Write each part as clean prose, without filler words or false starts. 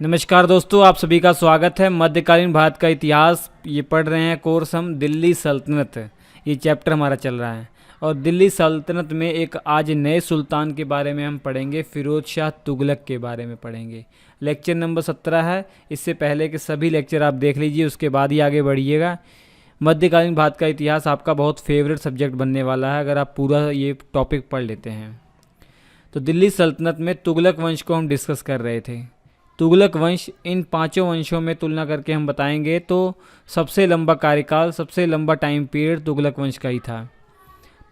नमस्कार दोस्तों, आप सभी का स्वागत है। मध्यकालीन भारत का इतिहास ये पढ़ रहे हैं कोर्स हम दिल्ली सल्तनत। ये चैप्टर हमारा चल रहा है और दिल्ली सल्तनत में एक आज नए सुल्तान के बारे में हम पढ़ेंगे, फिरोज शाह तुगलक के बारे में पढ़ेंगे। लेक्चर नंबर 17 है। इससे पहले के सभी लेक्चर आप देख लीजिए, उसके बाद ही आगे बढ़िएगा। मध्यकालीन भारत का इतिहास आपका बहुत फेवरेट सब्जेक्ट बनने वाला है अगर आप पूरा ये टॉपिक पढ़ लेते हैं। तो दिल्ली सल्तनत में तुगलक वंश को हम डिस्कस कर रहे थे। तुगलक वंश, इन पांचों वंशों में तुलना करके हम बताएंगे तो सबसे लंबा कार्यकाल, सबसे लंबा टाइम पीरियड तुगलक वंश का ही था।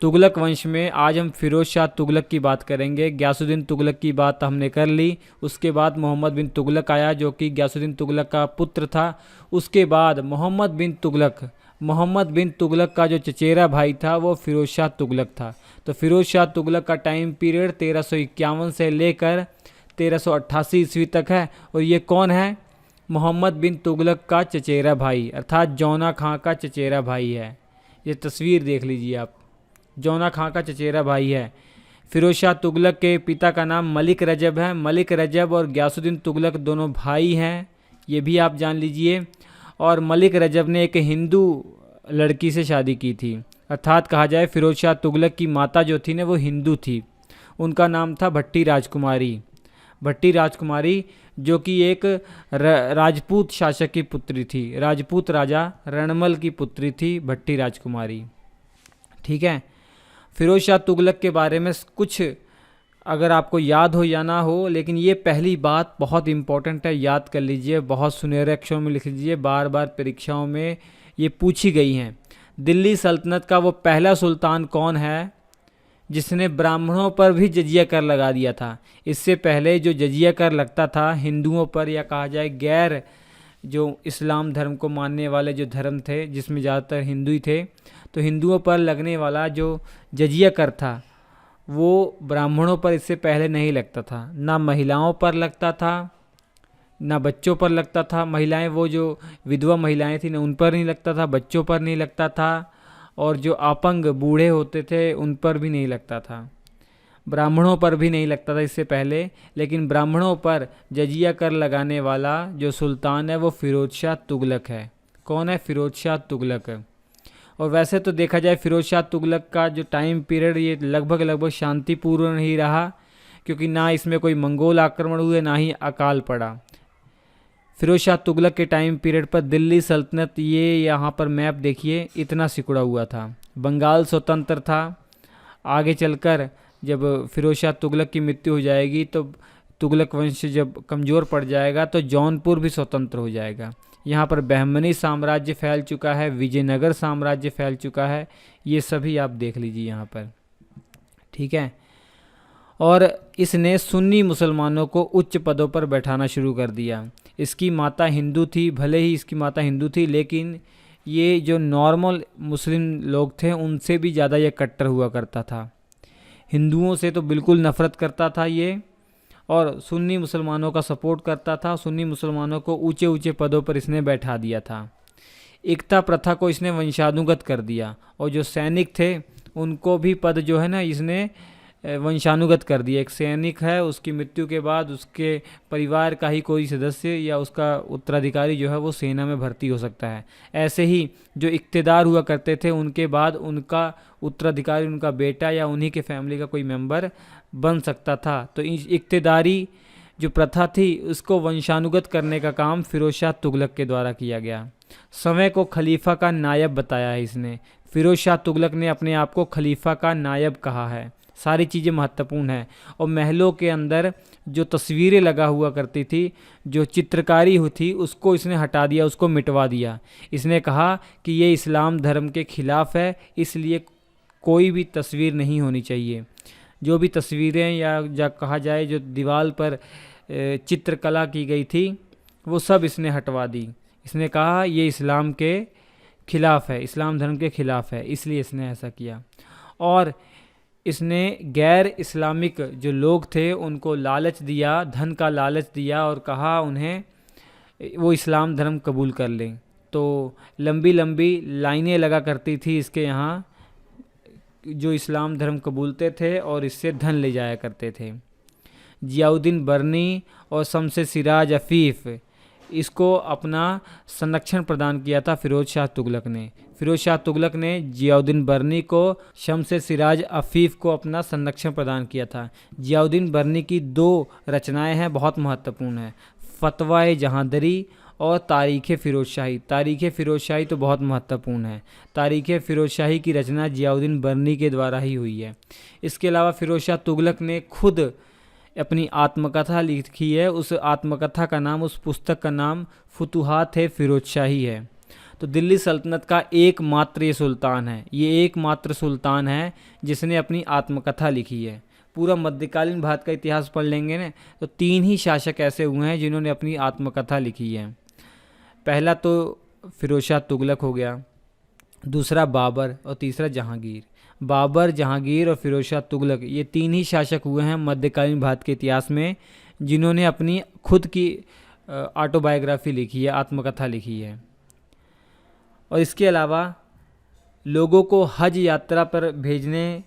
तुगलक वंश में आज हम फिरोज शाह तुगलक की बात करेंगे। गयासुद्दीन तुगलक की बात हमने कर ली। उसके बाद मोहम्मद बिन तुगलक आया जो कि गयासुद्दीन तुगलक का पुत्र था। उसके बाद मोहम्मद बिन तुगलक का जो चचेरा भाई था वो फिरोज शाह तुगलक था। तो फिरोज शाह तुगलक का टाइम पीरियड 1351 से लेकर 1388 ईस्वी तक है। और ये कौन है? मोहम्मद बिन तुगलक का चचेरा भाई, अर्थात जौना खां का चचेरा भाई है। ये तस्वीर देख लीजिए आप, जौना खां का चचेरा भाई है। फिरोज शाह तुगलक के पिता का नाम मलिक रजब है। मलिक रजब और गयासुद्दीन तुगलक दोनों भाई हैं, ये भी आप जान लीजिए। और मलिक रजब ने एक हिंदू लड़की से शादी की थी, अर्थात कहा जाए फिरोज शाह तुगलक की माता जो थी ना वो हिंदू थी। उनका नाम था भट्टी राजकुमारी। भट्टी राजकुमारी जो कि एक राजपूत शासक की पुत्री थी, राजपूत राजा रणमल की पुत्री थी भट्टी राजकुमारी। ठीक है। फिरोज शाह तुगलक के बारे में कुछ अगर आपको याद हो या ना हो, लेकिन ये पहली बात बहुत इंपॉर्टेंट है, याद कर लीजिए, बहुत सुनहरे अक्षरों में लिख लीजिए, बार बार परीक्षाओं में ये पूछी गई हैं। दिल्ली सल्तनत का वो पहला सुल्तान कौन है जिसने ब्राह्मणों पर भी जजिया कर लगा दिया था? इससे पहले जो जजिया कर लगता था हिंदुओं पर, या कहा जाए गैर जो इस्लाम धर्म को मानने वाले जो धर्म थे जिसमें ज़्यादातर हिंदू ही थे, तो हिंदुओं पर लगने वाला जो जजिया कर था वो ब्राह्मणों पर इससे पहले नहीं लगता था। ना महिलाओं पर लगता था, ना बच्चों पर लगता था। महिलाएं, वो जो विधवा महिलाएं थी ना, उन पर नहीं लगता था, बच्चों पर नहीं लगता था, और जो अपंग बूढ़े होते थे उन पर भी नहीं लगता था। ब्राह्मणों पर भी नहीं लगता था इससे पहले। लेकिन ब्राह्मणों पर जजिया कर लगाने वाला जो सुल्तान है वो फिरोज शाह तुगलक है। कौन है? फिरोज शाह तुगलक। और वैसे तो देखा जाए फिरोज शाह तुगलक का जो टाइम पीरियड ये लगभग शांतिपूर्ण ही रहा, क्योंकि ना इसमें कोई मंगोल आक्रमण हुए ना ही अकाल पड़ा। फिरोज शाह तुगलक के टाइम पीरियड पर दिल्ली सल्तनत, ये यहाँ पर मैप देखिए, इतना सिकुड़ा हुआ था। बंगाल स्वतंत्र था। आगे चलकर जब फिरोज शाह तुगलक की मृत्यु हो जाएगी तो तुगलक वंश जब कमज़ोर पड़ जाएगा तो जौनपुर भी स्वतंत्र हो जाएगा। यहाँ पर बहमनी साम्राज्य फैल चुका है, विजयनगर साम्राज्य फैल चुका है, ये सभी आप देख लीजिए यहाँ पर। ठीक है। और इसने सुन्नी मुसलमानों को उच्च पदों पर बैठाना शुरू कर दिया। इसकी माता हिंदू थी, भले ही इसकी माता हिंदू थी, लेकिन ये जो नॉर्मल मुस्लिम लोग थे उनसे भी ज़्यादा ये कट्टर हुआ करता था। हिंदुओं से तो बिल्कुल नफ़रत करता था ये, और सुन्नी मुसलमानों का सपोर्ट करता था। सुन्नी मुसलमानों को ऊंचे ऊंचे पदों पर इसने बैठा दिया था। एकता प्रथा को इसने वंशानुगत कर दिया, और जो सैनिक थे उनको भी पद जो है ना इसने वंशानुगत कर दिया। एक सैनिक है, उसकी मृत्यु के बाद उसके परिवार का ही कोई सदस्य या उसका उत्तराधिकारी जो है वो सेना में भर्ती हो सकता है। ऐसे ही जो इक़्तिदार हुआ करते थे उनके बाद उनका उत्तराधिकारी उनका बेटा या उन्हीं के फैमिली का कोई मेंबर बन सकता था। तो इक़्तिदारी जो प्रथा थी उसको वंशानुगत करने का काम फिरोज शाह तुगलक के द्वारा किया गया। समय को खलीफा का नायब बताया है इसने। फिरोज शाह तुगलक ने अपने आप को खलीफा का नायब कहा है। सारी चीज़ें महत्वपूर्ण हैं। और महलों के अंदर जो तस्वीरें लगा हुआ करती थी, जो चित्रकारी हुई थी, उसको इसने हटा दिया, उसको मिटवा दिया। इसने कहा कि ये इस्लाम धर्म के खिलाफ है, इसलिए कोई भी तस्वीर नहीं होनी चाहिए। जो भी तस्वीरें या कहा जाए जो दीवार पर चित्रकला की गई थी वो सब इसने हटवा दी। इसने कहा ये इस्लाम के खिलाफ है, इस्लाम धर्म के खिलाफ है, इसलिए इसने ऐसा किया। और इसने गैर इस्लामिक जो लोग थे उनको लालच दिया, धन का लालच दिया, और कहा उन्हें वो इस्लाम धर्म कबूल कर लें। तो लंबी लंबी लाइनें लगा करती थी इसके यहाँ जो इस्लाम धर्म कबूलते थे और इससे धन ले जाया करते थे। जियाउद्दीन बर्नी और शमसे सिराज अफीफ, इसको अपना संरक्षण प्रदान किया था फिरोज शाह तुगलक ने। फिरोज शाह तुगलक ने जियाउद्दीन बर्नी को, शमसे सिराज अफीफ को अपना संरक्षण प्रदान किया था। जियाउद्दीन बर्नी की 2 रचनाएं हैं, बहुत महत्वपूर्ण है, फतवा जहांदरी और तारीख़ फ़िरोज़ शाही। तारीख़ फ़िरोज़ शाही तो बहुत महत्वपूर्ण है। तारीख़ फ़िरोज़ शाही की रचना जियाउद्दीन बर्नी के द्वारा ही हुई है। इसके अलावा फ़िरोज़ शाह तुगलक ने खुद अपनी आत्मकथा लिखी है। उस आत्मकथा का नाम, उस पुस्तक का नाम फुतुहात फ़िरोज़ शाही है। तो दिल्ली सल्तनत का एकमात्र ये सुल्तान है, ये एकमात्र सुल्तान है जिसने अपनी आत्मकथा लिखी है। पूरा मध्यकालीन भारत का इतिहास पढ़ लेंगे ना, तो 3 ही शासक ऐसे हुए हैं जिन्होंने अपनी आत्मकथा लिखी है। पहला तो फ़िरोज़ शाह तुगलक हो गया, दूसरा बाबर और तीसरा जहांगीर। बाबर, जहांगीर और फ़िरोज़ शाह तुगलक, ये 3 ही शासक हुए हैं मध्यकालीन भारत के इतिहास में जिन्होंने अपनी खुद की ऑटोबायोग्राफी लिखी है, आत्मकथा लिखी है। और इसके अलावा लोगों को हज यात्रा पर भेजने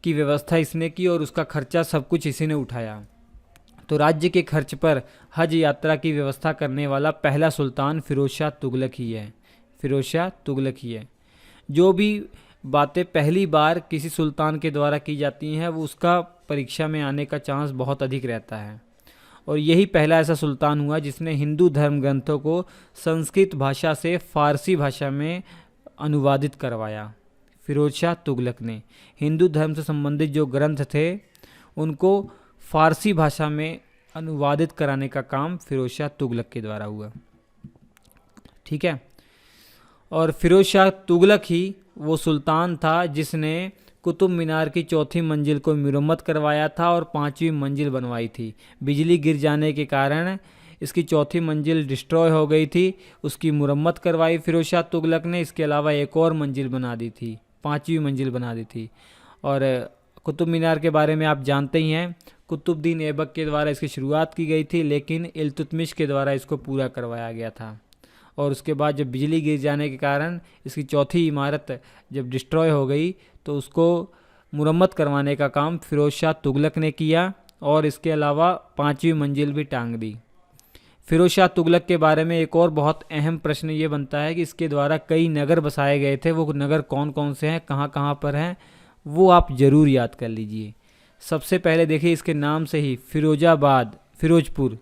की व्यवस्था इसने की और उसका खर्चा सब कुछ इसी ने उठाया। तो राज्य के खर्च पर हज यात्रा की व्यवस्था करने वाला पहला सुल्तान फ़िरोज़ शाह तुगलक ही है। फ़िरोज़ शाह तुगलक ही है। जो भी बातें पहली बार किसी सुल्तान के द्वारा की जाती हैं, वो उसका परीक्षा में आने का चांस बहुत अधिक रहता है। और यही पहला ऐसा सुल्तान हुआ जिसने हिंदू धर्म ग्रंथों को संस्कृत भाषा से फ़ारसी भाषा में अनुवादित करवाया। फ़िरोज़ शाह तुगलक ने हिंदू धर्म से संबंधित जो ग्रंथ थे उनको फ़ारसी भाषा में अनुवादित कराने का काम फ़िरोज़ शाह तुगलक के द्वारा हुआ। ठीक है। और फ़िरोज़ शाह तुगलक ही वो सुल्तान था जिसने कुतुब मीनार की 4थी मंजिल को मरम्मत करवाया था और 5वीं मंजिल बनवाई थी। बिजली गिर जाने के कारण इसकी 4थी मंजिल डिस्ट्रॉय हो गई थी, उसकी मरम्मत करवाई फ़िरोज़ शाह तुगलक ने। इसके अलावा एक और मंजिल बना दी थी, 5वीं मंजिल बना दी थी। और कुतुब मीनार के बारे में आप जानते ही हैं, कुतुबुद्दीन ऐबक के द्वारा इसकी शुरुआत की गई थी, लेकिन इल्तुतमिश के द्वारा इसको पूरा करवाया गया था। और उसके बाद जब बिजली गिर जाने के कारण इसकी 4थी इमारत जब डिस्ट्रॉय हो गई तो उसको मुरम्मत करवाने का काम फ़िरोज़ शाह तुगलक ने किया और इसके अलावा 5वीं मंजिल भी टांग दी। फ़िरोज़ शाह तुगलक के बारे में एक और बहुत अहम प्रश्न ये बनता है कि इसके द्वारा कई नगर बसाए गए थे। वो नगर कौन कौन से हैं, कहाँ कहाँ पर हैं, वो आप ज़रूर याद कर लीजिए। सबसे पहले देखिए इसके नाम से ही फ़िरोज़ाबाद, फ़िरोज़पुर,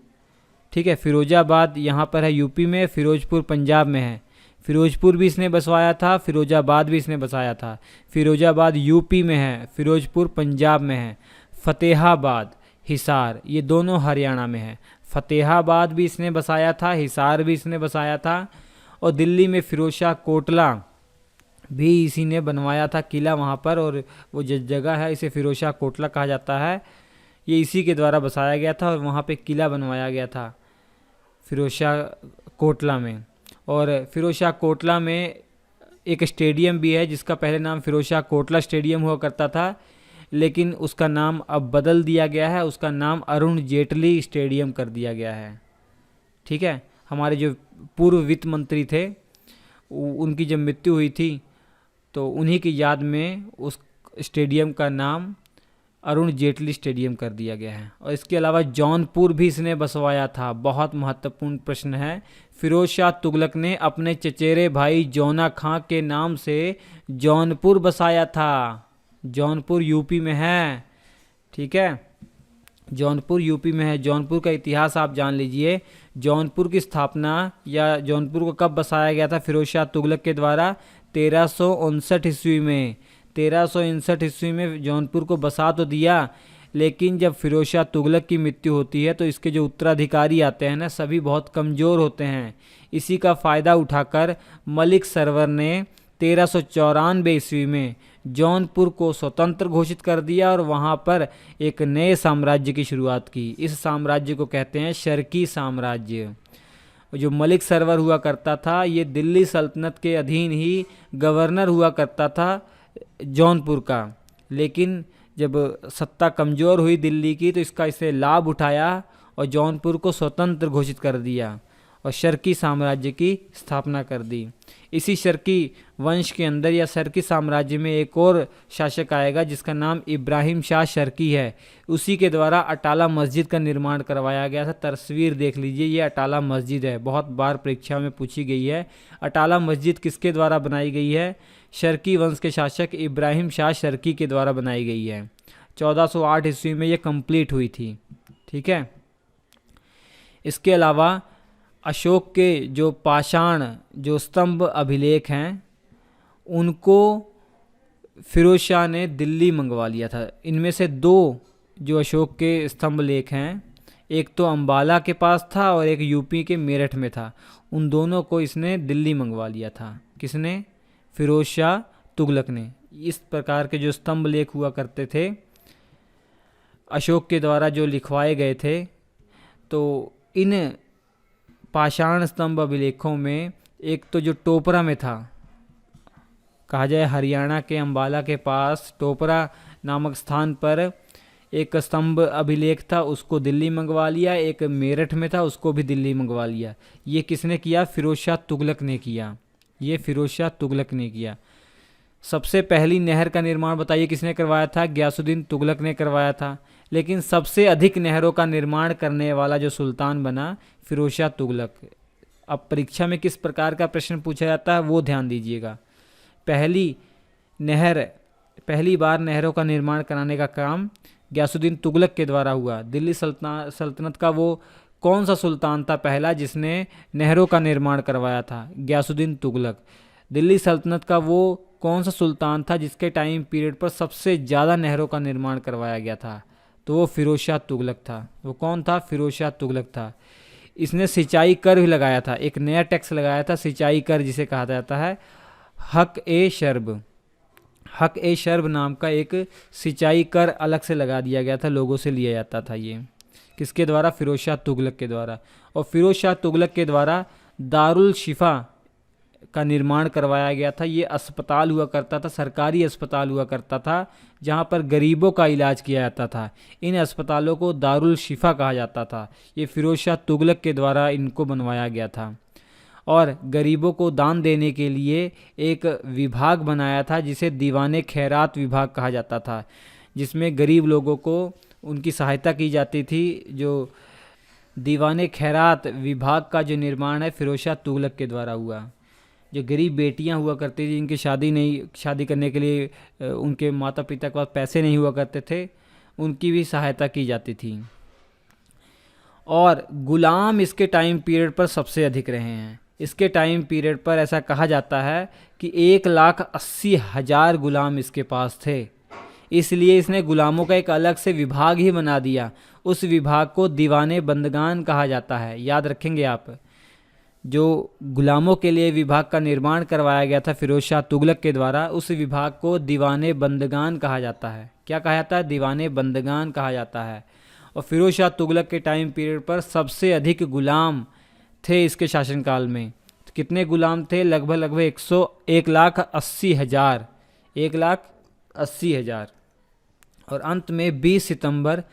ठीक है, फ़िरोज़ाबाद यहाँ पर है यूपी में, फ़िरोज़पुर पंजाब में है। फ़िरोज़पुर भी इसने बसवाया था, फ़िरोज़ाबाद भी इसने बसाया था। फ़िरोज़ाबाद यूपी में है, फ़िरोज़पुर पंजाब में है। फ़तेहाबाद, हिसार, ये दोनों हरियाणा में है। फ़तेहाबाद भी इसने बसाया था, हिसार भी इसने बसाया था। और दिल्ली में फ़िरोज़ शाह कोटला भी इसी ने बनवाया था किला वहाँ पर, और वो जो जगह है इसे फ़िरोज़ शाह कोटला कहा जाता है, ये इसी के द्वारा बसाया गया था और वहाँ पे किला बनवाया गया था फ़िरोज़ शाह कोटला में। और फ़िरोज़ शाह कोटला में एक स्टेडियम भी है जिसका पहले नाम फ़िरोज़ शाह कोटला स्टेडियम हुआ करता था, लेकिन उसका नाम अब बदल दिया गया है, उसका नाम अरुण जेटली स्टेडियम कर दिया गया है। ठीक है, हमारे जो पूर्व वित्त मंत्री थे उनकी जब मृत्यु हुई थी तो उन्हीं की याद में उस स्टेडियम का नाम अरुण जेटली स्टेडियम कर दिया गया है। और इसके अलावा जौनपुर भी इसने बसवाया था। बहुत महत्वपूर्ण प्रश्न है, फ़िरोज़ शाह तुगलक ने अपने चचेरे भाई जौना खां के नाम से जौनपुर बसाया था। जौनपुर यूपी में है, ठीक है, जौनपुर यूपी में है। जौनपुर का इतिहास आप जान लीजिए। जौनपुर की स्थापना या जौनपुर को कब बसाया गया था फ़िरोज़ शाह तुगलक के द्वारा? 1359 ईस्वी में। 1359 ईस्वी में जौनपुर को बसा तो दिया, लेकिन जब फ़िरोज़ शाह तुगलक की मृत्यु होती है तो इसके जो उत्तराधिकारी आते हैं ना, सभी बहुत कमज़ोर होते हैं। इसी का फ़ायदा उठाकर मलिक सरवर ने 1394 ईस्वी में जौनपुर को स्वतंत्र घोषित कर दिया और वहाँ पर एक नए साम्राज्य की शुरुआत की। इस साम्राज्य को कहते हैं शर्की साम्राज्य। जो मलिक सरवर हुआ करता था ये दिल्ली सल्तनत के अधीन ही गवर्नर हुआ करता था जौनपुर का, लेकिन जब सत्ता कमज़ोर हुई दिल्ली की तो इसका इसे लाभ उठाया और जौनपुर को स्वतंत्र घोषित कर दिया। और शर्की साम्राज्य की स्थापना कर दी। इसी शर्की वंश के अंदर या शर्की साम्राज्य में एक और शासक आएगा जिसका नाम इब्राहिम शाह शर्की है। उसी के द्वारा अटाला मस्जिद का निर्माण करवाया गया था। तस्वीर देख लीजिए, ये अटाला मस्जिद है, बहुत बार परीक्षा में पूछी गई है। अटाला मस्जिद किसके द्वारा बनाई गई है? शर्की वंश के शासक इब्राहिम शाह शर्की के द्वारा बनाई गई है। 1408 ईस्वी में ये कंप्लीट हुई थी। ठीक है। इसके अलावा अशोक के जो पाषाण जो स्तंभ अभिलेख हैं उनको फिरोज शाह ने दिल्ली मंगवा लिया था। इनमें से दो जो अशोक के स्तंभ लेख हैं, एक तो अंबाला के पास था और एक यूपी के मेरठ में था। उन दोनों को इसने दिल्ली मंगवा लिया था। किसने? फिरोज शाह तुगलक ने। इस प्रकार के जो स्तंभ लेख हुआ करते थे अशोक के द्वारा जो लिखवाए गए थे, तो इन पाषाण स्तंभ अभिलेखों में एक तो जो टोपरा में था, कहा जाए हरियाणा के अंबाला के पास टोपरा नामक स्थान पर एक स्तंभ अभिलेख था, उसको दिल्ली मंगवा लिया। एक मेरठ में था, उसको भी दिल्ली मंगवा लिया। ये किसने किया? फिरोज शाह तुगलक ने किया। ये फिरोज शाह तुगलक ने किया। सबसे पहली नहर का निर्माण बताइए किसने करवाया था? गयासुद्दीन तुगलक ने करवाया था। लेकिन सबसे अधिक नहरों का निर्माण करने वाला जो सुल्तान बना, फिरोज शाह तुगलक। अब परीक्षा में किस प्रकार का प्रश्न पूछा जाता है वो ध्यान दीजिएगा। पहली बार नहरों का निर्माण कराने का काम गयासुद्दीन तुगलक के द्वारा हुआ। दिल्ली सल्तनत का वो कौन सा सुल्तान था पहला जिसने नहरों का निर्माण करवाया था? गयासुद्दीन तुगलक। दिल्ली सल्तनत का वो कौन सा सुल्तान था जिसके टाइम पीरियड पर सबसे ज़्यादा नहरों का निर्माण करवाया गया था? तो वो फिरोज शाह तुगलक था। वो कौन था? फिरोज शाह तुगलक था। इसने सिंचाई कर भी लगाया था, एक नया टैक्स लगाया था, सिंचाई कर जिसे कहा जाता है। हक ए शर्ब नाम का एक सिंचाई कर अलग से लगा दिया गया था, लोगों से लिया जाता था। ये किसके द्वारा? फिरोज शाह तुगलक के द्वारा। और फिरोज शाह तुगलक के द्वारा दारुल शिफा का निर्माण करवाया गया था। ये अस्पताल हुआ करता था, सरकारी अस्पताल हुआ करता था जहाँ पर गरीबों का इलाज किया जाता था। इन अस्पतालों को दारुल शिफा कहा जाता था। ये फिरोज शाह तुगलक के द्वारा इनको बनवाया गया था। और गरीबों को दान देने के लिए एक विभाग बनाया था जिसे दीवाने खैरात विभाग कहा जाता था, जिसमें गरीब लोगों को उनकी सहायता की जाती थी। जो दीवाने खैरात विभाग का जो निर्माण है फिरोज शाह तुगलक के द्वारा हुआ। जो गरीब बेटियां हुआ करती थी जिनकी शादी करने के लिए उनके माता पिता के पास पैसे नहीं हुआ करते थे, उनकी भी सहायता की जाती थी। और गुलाम इसके टाइम पीरियड पर सबसे अधिक रहे हैं। इसके टाइम पीरियड पर ऐसा कहा जाता है कि 1,80,000 गुलाम इसके पास थे। इसलिए इसने गुलामों का एक अलग से विभाग ही बना दिया। उस विभाग को दीवाने बंदगान कहा जाता है। याद रखेंगे आप। जो गुलामों के लिए विभाग का निर्माण करवाया गया था फिरोज शाह तुगलक के द्वारा, उस विभाग को दीवाने बंदगान कहा जाता है। क्या कहा जाता है? दीवाने बंदगान कहा जाता है। और फिरोज शाह तुगलक के टाइम पीरियड पर सबसे अधिक गुलाम थे इसके शासनकाल में। तो कितने गुलाम थे? लगभग 1,80,000। 1,80,000। और अंत में 20 सितंबर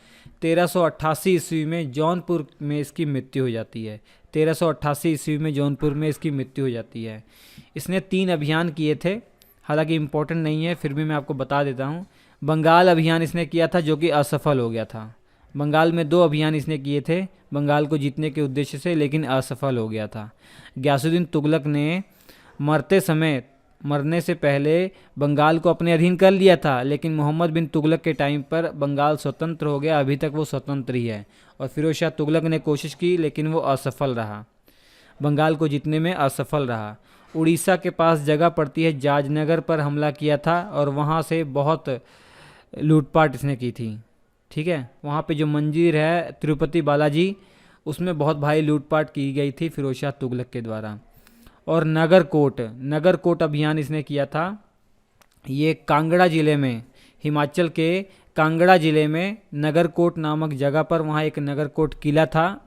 1388 ईस्वी में जौनपुर में इसकी मृत्यु हो जाती है। 1388 ईस्वी में जौनपुर में इसकी मृत्यु हो जाती है। इसने 3 अभियान किए थे, हालांकि इम्पोर्टेंट नहीं है, फिर भी मैं आपको बता देता हूँ। बंगाल अभियान इसने किया था जो कि असफल हो गया था। बंगाल में 2 अभियान इसने किए थे बंगाल को जीतने के उद्देश्य से, लेकिन असफल हो गया था। गयासुद्दीन तुगलक ने मरने से पहले बंगाल को अपने अधीन कर लिया था, लेकिन मोहम्मद बिन तुगलक के टाइम पर बंगाल स्वतंत्र हो गया। अभी तक वो स्वतंत्र ही है। और फिरोज शाह तुगलक ने कोशिश की लेकिन वो असफल रहा, बंगाल को जीतने में असफल रहा। उड़ीसा के पास जगह पड़ती है जाजनगर पर हमला किया था और वहाँ से बहुत लूटपाट इसने की थी। ठीक है, वहाँ पे जो मंदिर है तिरुपति बालाजी, उसमें बहुत भारी लूटपाट की गई थी फिरोज शाह तुगलक के द्वारा। और नगरकोट अभियान इसने किया था। ये कांगड़ा ज़िले में, हिमाचल के कांगड़ा ज़िले में नगरकोट नामक जगह पर वहाँ एक नगरकोट किला था,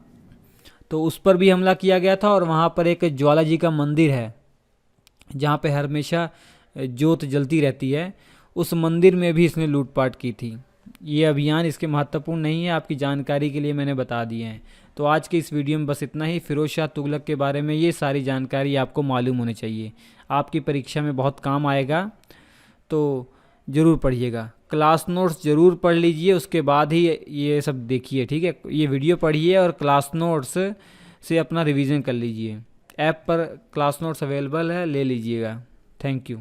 तो उस पर भी हमला किया गया था। और वहाँ पर एक ज्वाला जी का मंदिर है जहाँ पे हमेशा ज्योत जलती रहती है, उस मंदिर में भी इसने लूटपाट की थी। ये अभियान इसके महत्वपूर्ण नहीं है, आपकी जानकारी के लिए मैंने बता दिए हैं। तो आज के इस वीडियो में बस इतना ही। फ़िरोज़ शाह तुगलक के बारे में ये सारी जानकारी आपको मालूम होनी चाहिए, आपकी परीक्षा में बहुत काम आएगा, तो ज़रूर पढ़िएगा। क्लास नोट्स ज़रूर पढ़ लीजिए, उसके बाद ही ये सब देखिए, ठीक है। ये वीडियो पढ़िए और क्लास नोट्स से अपना रिवीजन कर लीजिए। ऐप पर क्लास नोट्स अवेलेबल है, ले लीजिएगा। Thank you.